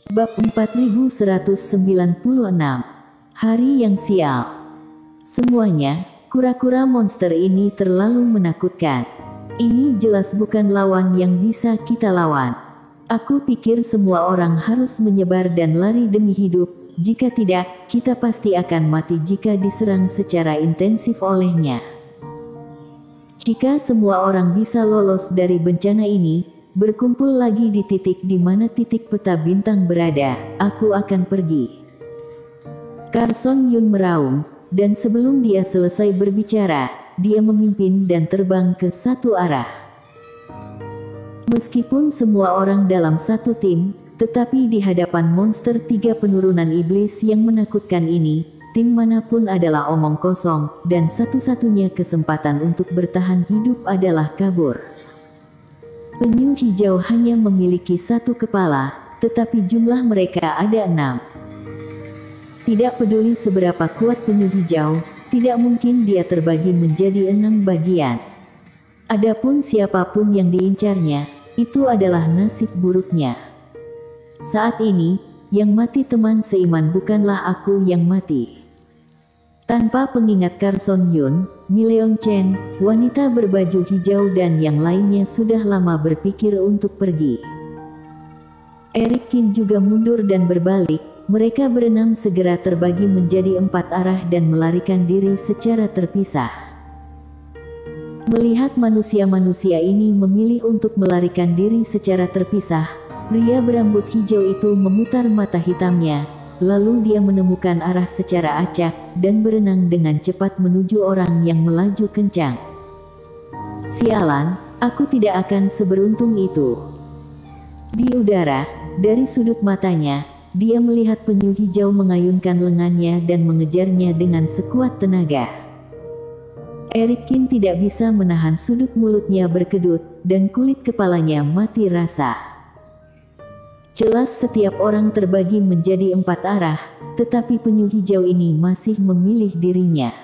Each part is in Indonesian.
Bab 4196. Hari yang sial. Semuanya, kura-kura monster ini terlalu menakutkan. Ini jelas bukan lawan yang bisa kita lawan. Aku pikir semua orang harus menyebar dan lari demi hidup. Jika tidak, kita pasti akan mati jika diserang secara intensif olehnya. Jika semua orang bisa lolos dari bencana ini, berkumpul lagi di titik di mana titik peta bintang berada, aku akan pergi. Carson Yun meraung, dan sebelum dia selesai berbicara, dia memimpin dan terbang ke satu arah. Meskipun semua orang dalam satu tim, tetapi di hadapan monster 3 penurunan iblis yang menakutkan ini, tim manapun adalah omong kosong, dan satu-satunya kesempatan untuk bertahan hidup adalah kabur. Penyu hijau hanya memiliki 1 kepala, tetapi jumlah mereka ada 6. Tidak peduli seberapa kuat penyu hijau, tidak mungkin dia terbagi menjadi 6 bagian. Adapun siapapun yang diincarnya, itu adalah nasib buruknya. Saat ini, yang mati teman seiman bukanlah aku yang mati. Tanpa pengingat Carson Yun, Mileong Chen, wanita berbaju hijau dan yang lainnya sudah lama berpikir untuk pergi. Eric Kin juga mundur dan berbalik. Mereka berenam segera terbagi menjadi 4 arah dan melarikan diri secara terpisah. Melihat manusia-manusia ini memilih untuk melarikan diri secara terpisah, pria berambut hijau itu memutar mata hitamnya, lalu dia menemukan arah secara acak, dan berenang dengan cepat menuju orang yang melaju kencang. Sialan, aku tidak akan seberuntung itu. Di udara, dari sudut matanya, dia melihat penyu hijau mengayunkan lengannya dan mengejarnya dengan sekuat tenaga. Eric Kin tidak bisa menahan sudut mulutnya berkedut, dan kulit kepalanya mati rasa. Jelas setiap orang terbagi menjadi 4 arah, tetapi penyu hijau ini masih memilih dirinya.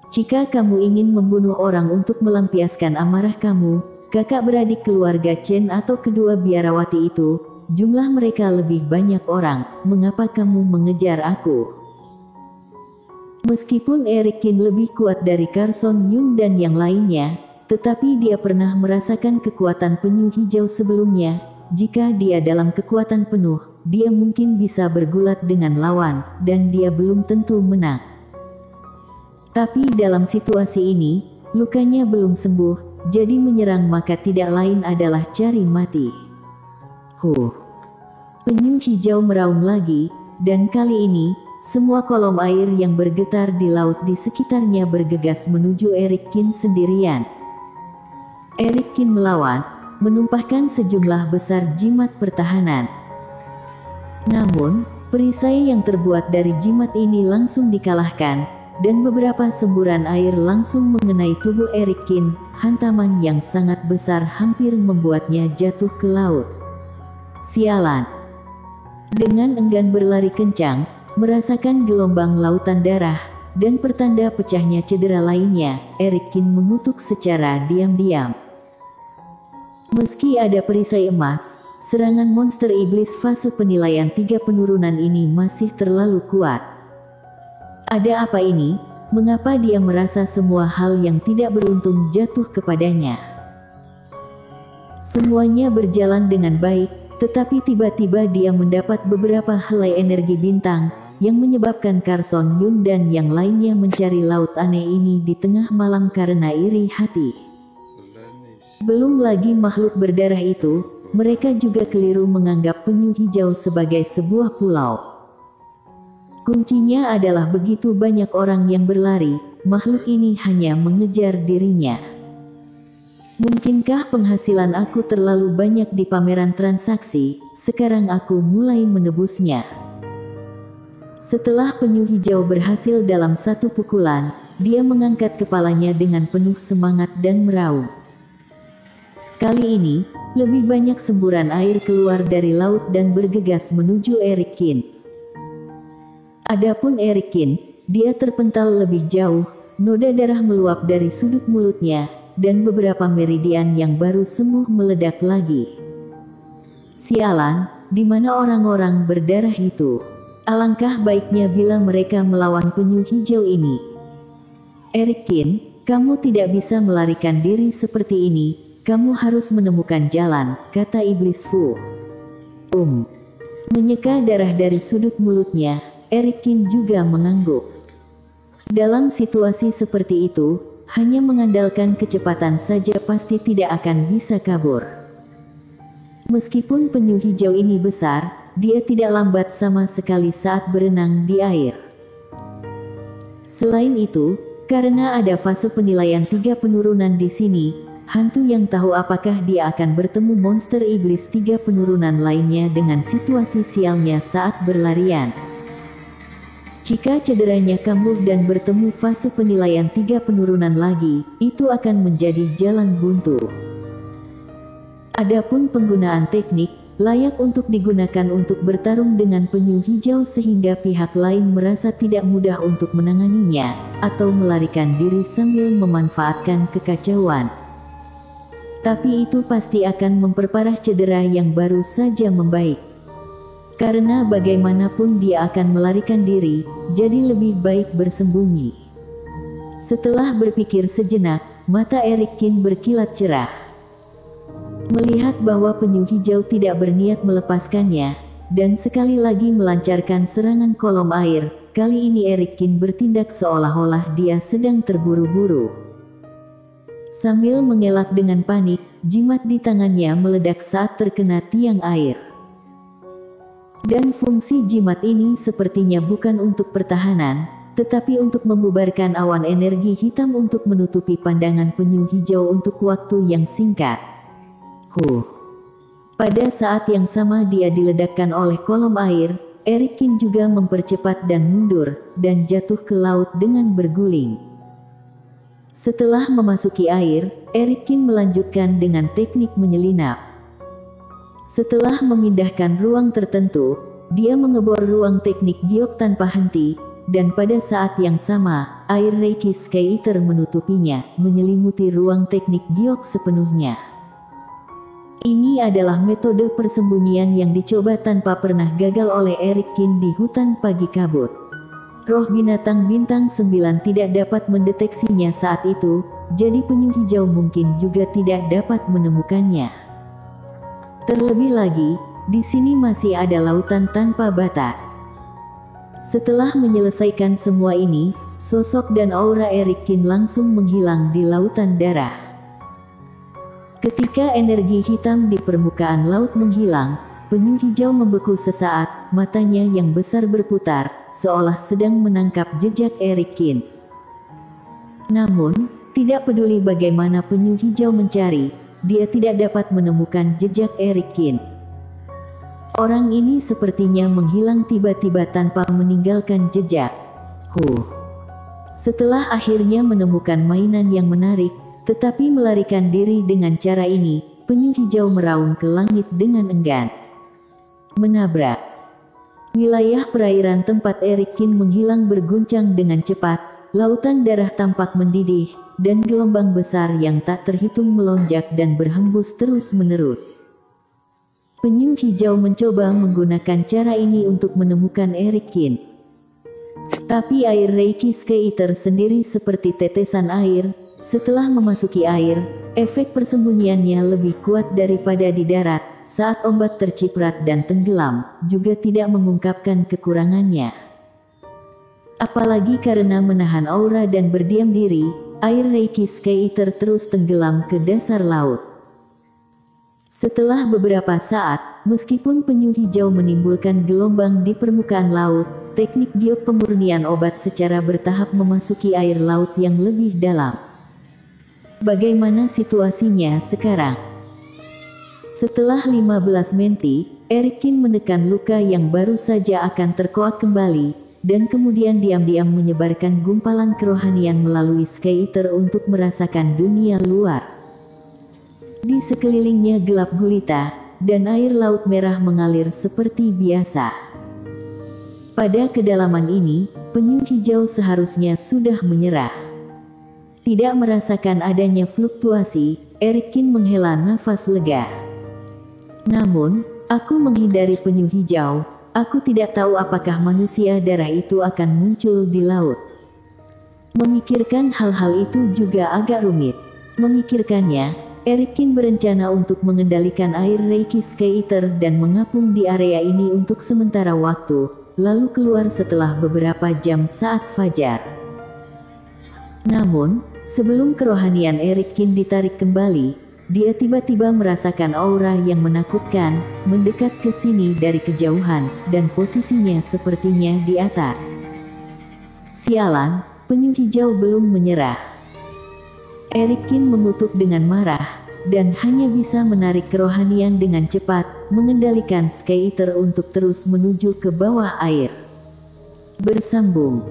Jika kamu ingin membunuh orang untuk melampiaskan amarah kamu, kakak beradik keluarga Chen atau kedua biarawati itu, jumlah mereka lebih banyak orang, mengapa kamu mengejar aku? Meskipun Eric Kin lebih kuat dari Carson Yun dan yang lainnya, tetapi dia pernah merasakan kekuatan penyu hijau sebelumnya. Jika dia dalam kekuatan penuh, dia mungkin bisa bergulat dengan lawan, dan dia belum tentu menang. Tapi dalam situasi ini, lukanya belum sembuh, jadi menyerang maka tidak lain adalah cari mati. Penyu hijau meraung lagi, dan kali ini, semua kolom air yang bergetar di laut di sekitarnya bergegas menuju Eric Kin sendirian. Eric Kin melawan, menumpahkan sejumlah besar jimat pertahanan. Namun, perisai yang terbuat dari jimat ini langsung dikalahkan, dan beberapa semburan air langsung mengenai tubuh Eric Kin, hantaman yang sangat besar hampir membuatnya jatuh ke laut. Sialan. Dengan enggan berlari kencang, merasakan gelombang lautan darah, dan pertanda pecahnya cedera lainnya, Eric Kin mengutuk secara diam-diam. Meski ada perisai emas, serangan monster iblis fase penilaian 3 penurunan ini masih terlalu kuat. Ada apa ini? Mengapa dia merasa semua hal yang tidak beruntung jatuh kepadanya? Semuanya berjalan dengan baik, tetapi tiba-tiba dia mendapat beberapa helai energi bintang, yang menyebabkan Carson Yun dan yang lainnya mencari laut aneh ini di tengah malam karena iri hati. Belum lagi makhluk berdarah itu, mereka juga keliru menganggap penyu hijau sebagai sebuah pulau. Kuncinya adalah begitu banyak orang yang berlari, makhluk ini hanya mengejar dirinya. Mungkinkah penghasilan aku terlalu banyak di pameran transaksi, sekarang aku mulai menebusnya. Setelah penyu hijau berhasil dalam 1 pukulan, dia mengangkat kepalanya dengan penuh semangat dan meraung. Kali ini, lebih banyak semburan air keluar dari laut dan bergegas menuju Eric Kin. Adapun Eric Kin, dia terpental lebih jauh, noda darah meluap dari sudut mulutnya, dan beberapa meridian yang baru sembuh meledak lagi. Sialan, di mana orang-orang berdarah itu. Alangkah baiknya bila mereka melawan penyu hijau ini. Erikin, kamu tidak bisa melarikan diri seperti ini, kamu harus menemukan jalan, kata iblis Fu. Menyeka darah dari sudut mulutnya, Erikin juga mengangguk. Dalam situasi seperti itu, hanya mengandalkan kecepatan saja pasti tidak akan bisa kabur. Meskipun penyu hijau ini besar, dia tidak lambat sama sekali saat berenang di air. Selain itu, karena ada fase penilaian 3 penurunan di sini, hantu yang tahu apakah dia akan bertemu monster iblis 3 penurunan lainnya dengan situasi sialnya saat berlarian. Jika cederanya kambuh dan bertemu fase penilaian 3 penurunan lagi, itu akan menjadi jalan buntu. Adapun penggunaan teknik, layak untuk digunakan untuk bertarung dengan penyu hijau sehingga pihak lain merasa tidak mudah untuk menanganinya, atau melarikan diri sambil memanfaatkan kekacauan. Tapi itu pasti akan memperparah cedera yang baru saja membaik. Karena bagaimanapun dia akan melarikan diri, jadi lebih baik bersembunyi. Setelah berpikir sejenak, mata Erikin berkilat cerah. Melihat bahwa penyu hijau tidak berniat melepaskannya, dan sekali lagi melancarkan serangan kolom air, kali ini Erikin bertindak seolah-olah dia sedang terburu-buru. Sambil mengelak dengan panik, jimat di tangannya meledak saat terkena tiang air. Dan fungsi jimat ini sepertinya bukan untuk pertahanan, tetapi untuk membubarkan awan energi hitam untuk menutupi pandangan penyu hijau untuk waktu yang singkat. Pada saat yang sama dia diledakkan oleh kolom air, Erikin juga mempercepat dan mundur, dan jatuh ke laut dengan berguling. Setelah memasuki air, Erikin melanjutkan dengan teknik menyelinap. Setelah memindahkan ruang tertentu, dia mengebor ruang teknik giok tanpa henti, dan pada saat yang sama, air Reiki Sky Eater menutupinya, menyelimuti ruang teknik giok sepenuhnya. Ini adalah metode persembunyian yang dicoba tanpa pernah gagal oleh Erikin di hutan pagi kabut. Roh binatang bintang 9 tidak dapat mendeteksinya saat itu, jadi penyu hijau mungkin juga tidak dapat menemukannya. Terlebih lagi, di sini masih ada lautan tanpa batas. Setelah menyelesaikan semua ini, sosok dan aura Erikin langsung menghilang di lautan darah. Ketika energi hitam di permukaan laut menghilang, penyu hijau membeku sesaat, matanya yang besar berputar, seolah sedang menangkap jejak Erikin. Namun, tidak peduli bagaimana penyu hijau mencari, dia tidak dapat menemukan jejak Erikin. Orang ini sepertinya menghilang tiba-tiba tanpa meninggalkan jejak. Setelah akhirnya menemukan mainan yang menarik, tetapi melarikan diri dengan cara ini, penyu hijau meraung ke langit dengan enggan. Menabrak. Wilayah perairan tempat Erikin menghilang berguncang dengan cepat, lautan darah tampak mendidih, dan gelombang besar yang tak terhitung melonjak dan berhembus terus-menerus. Penyu hijau mencoba menggunakan cara ini untuk menemukan Erikin. Tapi air Reiki Sky Eater sendiri seperti tetesan air. Setelah memasuki air, efek persembunyiannya lebih kuat daripada di darat. Saat ombak terciprat dan tenggelam, juga tidak mengungkapkan kekurangannya. Apalagi karena menahan aura dan berdiam diri, air Reiki Sky Eater terus tenggelam ke dasar laut. Setelah beberapa saat, meskipun penyu hijau menimbulkan gelombang di permukaan laut, teknik giok pemurnian obat secara bertahap memasuki air laut yang lebih dalam. Bagaimana situasinya sekarang? Setelah 15 menti, Erikin menekan luka yang baru saja akan terkoak kembali, dan kemudian diam-diam menyebarkan gumpalan kerohanian melalui Sky Eater untuk merasakan dunia luar. Di sekelilingnya gelap gulita, dan air laut merah mengalir seperti biasa. Pada kedalaman ini, penyu hijau seharusnya sudah menyerah. Tidak merasakan adanya fluktuasi, Erikin menghela nafas lega. Namun, Aku menghindari penyu hijau. Aku tidak tahu apakah manusia darah itu akan muncul di laut. Memikirkan hal-hal itu juga agak rumit. Memikirkannya, Erikin berencana untuk mengendalikan air Reiki Sky Eater dan mengapung di area ini untuk sementara waktu, lalu keluar setelah beberapa jam saat fajar. Namun, sebelum kerohanian Erikin ditarik kembali, dia tiba-tiba merasakan aura yang menakutkan, mendekat ke sini dari kejauhan, dan posisinya sepertinya di atas. Sialan, penyu hijau belum menyerah. Erikin mengutuk dengan marah, dan hanya bisa menarik kerohanian dengan cepat, mengendalikan Sky Eater untuk terus menuju ke bawah air. Bersambung.